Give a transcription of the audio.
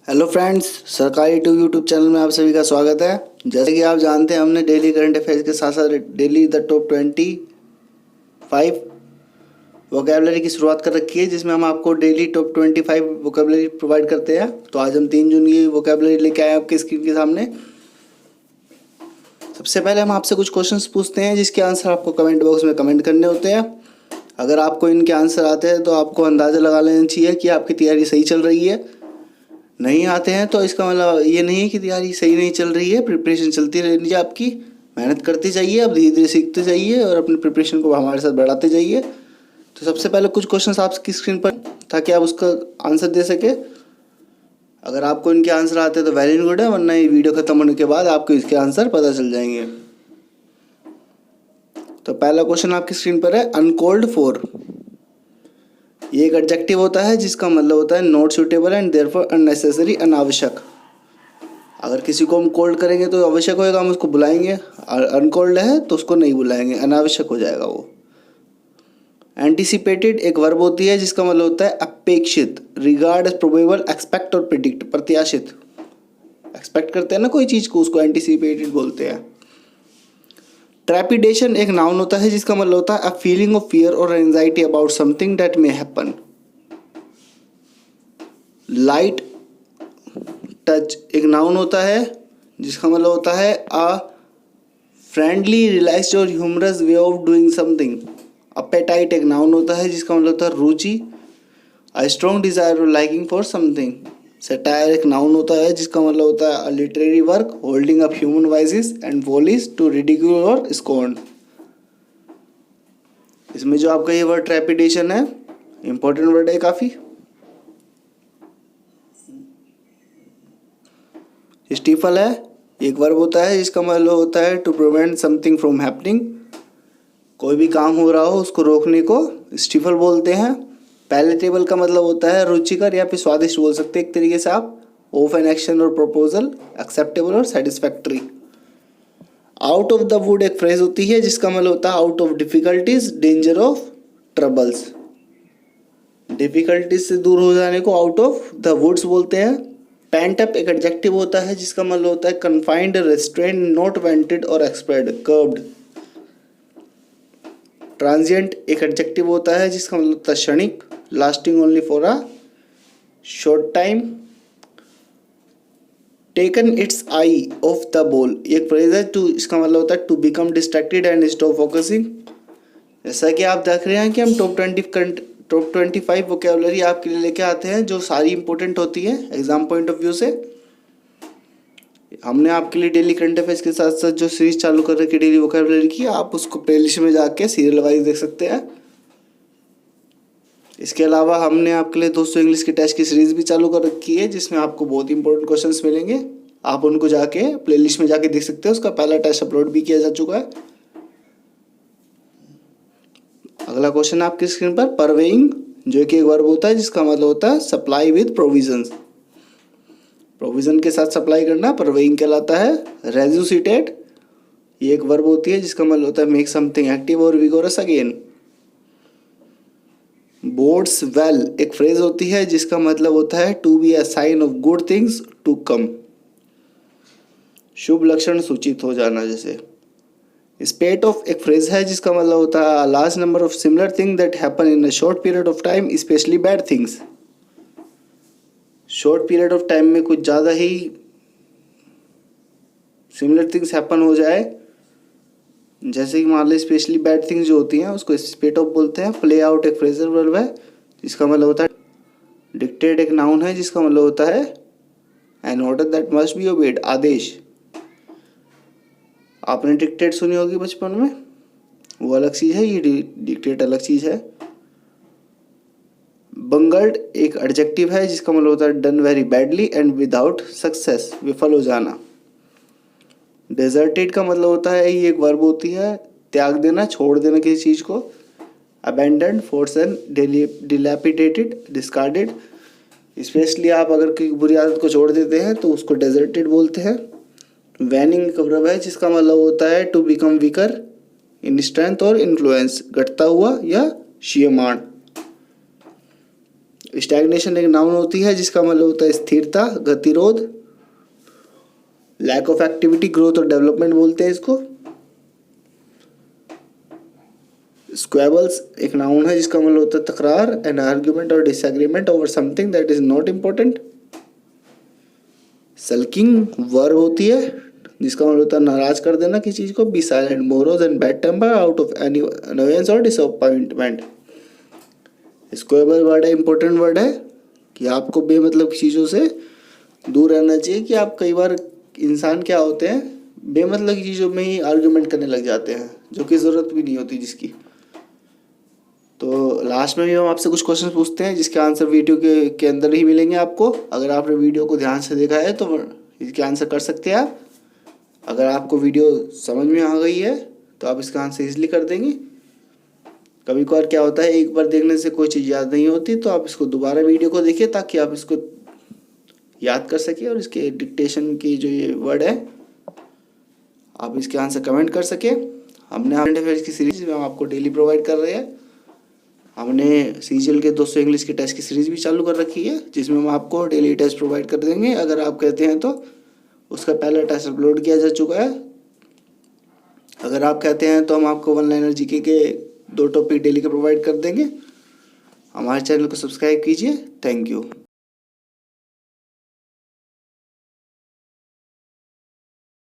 Hello friends, सरकारी to YouTube channel में आप सभी का स्वागत है। जैसे कि आप जानते हैं, हमने डेली करंट अफेयर्स के साथ साथ डेली द टॉप 25 वोकेबलरी की शुरुआत कर रखी है, जिसमें हम आपको डेली टॉप 25 वोकेबलरी प्रोवाइड करते हैं। तो आज हम 3 जून की वोकेबलरी लेके आए हैं आपके स्क्रीन के सामने। सबसे पहले हम आपसे कुछ क्वेश्चंस पूछते हैं, जिसके आंसर आपको कमेंट बॉक्स में कमेंट करने होते हैं। अगर आपको इनके आंसर आते हैं तो आपको अंदाज़ा लगा लेना चाहिए कि आपकी तैयारी सही चल रही है। नहीं आते हैं तो इसका मतलब ये नहीं है कि तैयारी सही नहीं चल रही है। प्रिपरेशन चलती रहनी चाहिए, आपकी मेहनत करते जाइए, अब धीरे धीरे सीखते जाइए और अपनी प्रिपरेशन को हमारे साथ बढ़ाते जाइए। तो सबसे पहले कुछ क्वेश्चंस आपकी स्क्रीन पर, ताकि आप उसका आंसर दे सके। अगर आपको इनके आंसर आते हैं तो वेरी गुड है, वरना ये वीडियो खत्म होने के बाद आपको इसके आंसर पता चल जाएंगे। तो पहला क्वेश्चन आपकी स्क्रीन पर है, अनकॉल्ड फॉर। ये एक एडजेक्टिव होता है जिसका मतलब होता है not suitable and therefore unnecessary, अनावश्यक। अगर किसी को हम कोल्ड करेंगे तो आवश्यक होएगा, हम उसको बुलाएंगे। अनकोल्ड है तो उसको नहीं बुलाएंगे, अनावश्यक हो जाएगा वो। एंटिसिपेटेड एक वर्ब होती है जिसका मतलब होता है अपेक्षित, रिगार्ड एज प्रोबेबल, एक्सपेक्ट और प्रिडिक्ट, प्रत्याशित। एक्सपेक्ट करते हैं ना कोई चीज़ को, उसको एंटिसिपेटेड बोलते हैं। ट्रेपिडेशन एक नाउन होता है जिसका मतलब होता है अ फीलिंग ऑफ फियर और anxiety about something that may happen. Light touch एक नाउन होता है जिसका मतलब होता है अ फ्रेंडली, रिलैक्स्ड और humorous way of doing something. Appetite एक नाउन होता है जिसका मतलब होता है रुचि, अ स्ट्रॉन्ग डिजायर और लाइकिंग फॉर समथिंग। सटायर एक नाउन होता है जिसका मतलब होता है a literary work holding up human vices and follies to ridicule और स्कॉर्न। इसमें जो आपका ये वर्ड ट्रेपिडेशन है, इंपॉर्टेंट वर्ड है काफ़ी। स्टीफल है एक वर्ब होता है जिसका मतलब होता है to prevent something from happening. कोई भी काम हो रहा हो उसको रोकने को स्टीफल बोलते हैं। पैलेटेबल का मतलब होता है रुचिकर या फिर स्वादिष्ट बोल सकते हैं एक तरीके से आप। ऑफ एन एक्शन और प्रपोजल, एक्सेप्टेबल और satisfactory. Out of the wood एक फ्रेज होती है जिसका मतलब होता है out of difficulties, danger of troubles. Difficulties से दूर हो जाने को आउट ऑफ द वुड्स बोलते हैं। पेंट अप एक एडजेक्टिव होता है जिसका मतलब होता है कन्फाइंड, रेस्ट्रेंड, नॉट वेंटेड और एक्सपेड, कर्व्ड। ट्रांजिएंट एक एडजेक्टिव होता है जिसका मतलब होता है क्षणिक, lasting only for a short time. Taken its eye off the ball एक फ्रेज है टू, इसका मतलब होता है to become distracted and stop focusing. जैसा कि आप देख रहे हैं कि हम टॉप 25 वोकेबलरी आपके लिए लेके आते हैं, जो सारी इंपॉर्टेंट होती है एग्जाम पॉइंट ऑफ व्यू से। हमने आपके लिए डेली करंट अफेयर्स के साथ साथ जो सीरीज चालू कर रखी है डेली वोकेबलरी की, आप उसको प्लेलिस्ट में जाके सीरियल वाइज देख सकते हैं। इसके अलावा हमने आपके लिए दोस्तों इंग्लिश के टेस्ट की सीरीज भी चालू कर रखी है, जिसमें आपको बहुत इंपॉर्टेंट क्वेश्चंस मिलेंगे। आप उनको जाके प्लेलिस्ट में जाके देख सकते हैं। उसका पहला टेस्ट अपलोड भी किया जा चुका है। अगला क्वेश्चन आपकी स्क्रीन पर, परवेइंग जो कि एक वर्ब होता है जिसका मतलब होता है सप्लाई विद प्रोविजंस। प्रोविजन के साथ सप्लाई करना परवेइंग कहलाता है। रेजुसिटेट ये एक वर्ब होती है जिसका मतलब होता है मेक समथिंग एक्टिव और विगोरस अगेन। बोर्ड्स वेल एक फ्रेज होती है जिसका मतलब होता है to be a sign of good things to come. शुभ लक्षण सूचित हो जाना जैसे। स्पेट ऑफ एक फ्रेज है जिसका मतलब होता है large number of similar thing that happen in a short period of time, specially bad things. Short period of time में कुछ ज़्यादा ही सिमिलर थिंग्स हैपन हो जाए, जैसे कि मान लो स्पेशली बैड थिंग्स जो होती हैं उसको स्पेट ऑफ बोलते हैं। प्ले आउट एक फ्रेजल वर्ब है जिसका मतलब होता है। डिक्टेट एक नाउन है जिसका मतलब होता है an order that must be obeyed, आदेश। आपने डिक्टेट सुनी होगी बचपन में, वो अलग चीज़ है, ये डिक्टेट अलग चीज़ है। बंगल्ड एक एडजेक्टिव है जिसका मतलब होता है done very badly and without success, विफल हो जाना। डेजर्टेड का मतलब होता है, ये एक वर्ब होती है त्याग देना, छोड़ देना किसी चीज़ को। Abandoned, forsaken, dilapidated, discarded. Specially आप अगर कोई बुरी आदत को छोड़ देते हैं तो उसको डेजर्टेड बोलते हैं। वैनिंग का वर्ब है जिसका मतलब होता है to become weaker in strength और इन्फ्लुएंस, घटता हुआ या क्षीयमाण। स्टैग्नेशन एक नाउन होती है जिसका मतलब होता है स्थिरता, गतिरोध। लैक ऑफ एक्टिविटी, ग्रोथ और डेवलपमेंट बोलते हैं इसको। स्क्वेबल्स एक नाउन है जिसका मतलब होता है तकरार, एन आर्ग्यूमेंट और disagreement over something that is not important. Sulking verb होती है जिसका मतलब होता है नाराज कर देना किसी चीज को। Be silent, morose and bad temper out of any annoyance और डिसअपॉइंटमेंट। स्क्वेबल वर्ड है, इंपॉर्टेंट वर्ड है कि आपको बेमतलब की चीज़ों से दूर रहना चाहिए। कि आप कई बार इंसान क्या होते हैं, बेमतलब की चीज़ों में ही आर्ग्यूमेंट करने लग जाते हैं जो कि ज़रूरत भी नहीं होती जिसकी। तो लास्ट में भी हम आपसे कुछ क्वेश्चन पूछते हैं जिसके आंसर वीडियो के अंदर ही मिलेंगे आपको। अगर आपने वीडियो को ध्यान से देखा है तो इसके आंसर कर सकते हैं आप। अगर आपको वीडियो समझ में आ गई है तो आप इसका आंसर ईजिली कर देंगे। कभी कभार क्या होता है, एक बार देखने से कोई चीज़ याद नहीं होती, तो आप इसको दोबारा वीडियो को देखिए ताकि आप इसको याद कर सके और इसके डिक्टेशन की जो ये वर्ड है आप इसके आंसर कमेंट कर सके। हमने करंट अफेयर्स की सीरीज में हम आपको डेली प्रोवाइड कर रहे हैं। हमने सीजीएल के 200 इंग्लिश के टेस्ट की सीरीज भी चालू कर रखी है जिसमें हम आपको डेली टेस्ट प्रोवाइड कर देंगे। अगर आप कहते हैं तो उसका पहला टेस्ट अपलोड किया जा चुका है। अगर आप कहते हैं तो हम आपको वन लाइनर जीके के 2 टॉपिक डेली के प्रोवाइड कर देंगे। हमारे चैनल को सब्सक्राइब कीजिए। Thank you.